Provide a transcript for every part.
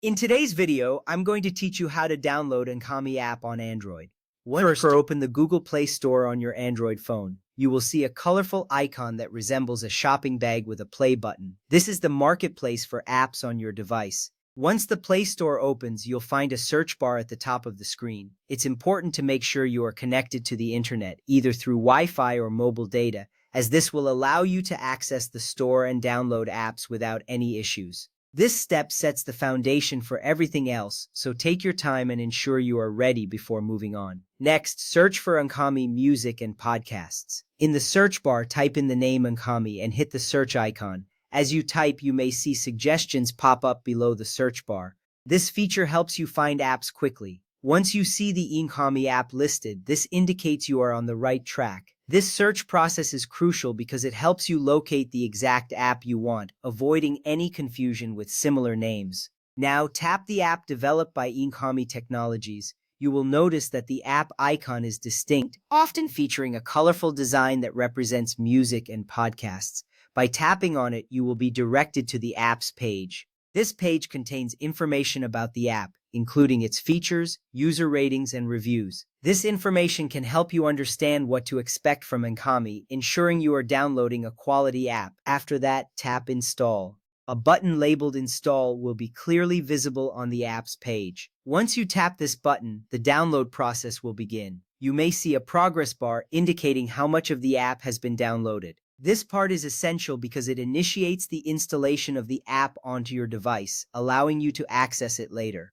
In today's video, I'm going to teach you how to download Enkami app on Android. First, open the Google Play Store on your Android phone. You will see a colorful icon that resembles a shopping bag with a play button. This is the marketplace for apps on your device. Once the Play Store opens, you'll find a search bar at the top of the screen. It's important to make sure you are connected to the internet, either through Wi-Fi or mobile data, as this will allow you to access the store and download apps without any issues. This step sets the foundation for everything else, so take your time and ensure you are ready before moving on. Next, search for Enkami Music and Podcasts. In the search bar, type in the name Enkami and hit the search icon. As you type, you may see suggestions pop up below the search bar. This feature helps you find apps quickly. Once you see the Enkami app listed, this indicates you are on the right track. This search process is crucial because it helps you locate the exact app you want, avoiding any confusion with similar names. Now tap the app developed by Enkami Technologies. You will notice that the app icon is distinct, often featuring a colorful design that represents music and podcasts. By tapping on it, you will be directed to the app's page. This page contains information about the app, including its features, user ratings, and reviews. This information can help you understand what to expect from Enkami, ensuring you are downloading a quality app. After that, tap Install. A button labeled Install will be clearly visible on the app's page. Once you tap this button, the download process will begin. You may see a progress bar indicating how much of the app has been downloaded. This part is essential because it initiates the installation of the app onto your device, allowing you to access it later.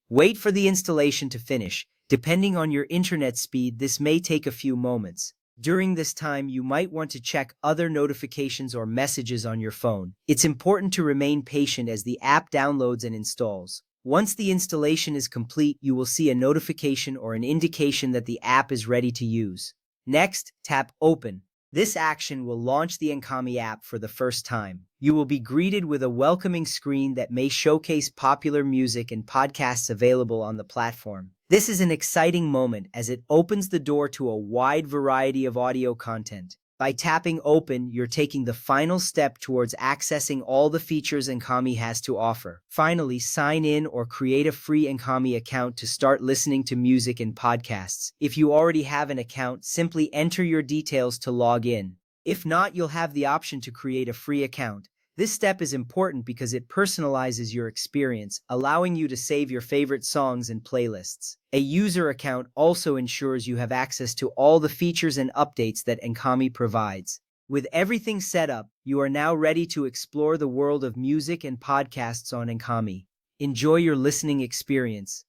Wait for the installation to finish. Depending on your internet speed, this may take a few moments. During this time, you might want to check other notifications or messages on your phone. It's important to remain patient as the app downloads and installs. Once the installation is complete, you will see a notification or an indication that the app is ready to use. Next, tap Open. This action will launch the Enkami app for the first time. You will be greeted with a welcoming screen that may showcase popular music and podcasts available on the platform. This is an exciting moment as it opens the door to a wide variety of audio content. By tapping Open, you're taking the final step towards accessing all the features Enkami has to offer. Finally, sign in or create a free Enkami account to start listening to music and podcasts. If you already have an account, simply enter your details to log in. If not, you'll have the option to create a free account. This step is important because it personalizes your experience, allowing you to save your favorite songs and playlists. A user account also ensures you have access to all the features and updates that Enkami provides. With everything set up, you are now ready to explore the world of music and podcasts on Enkami. Enjoy your listening experience.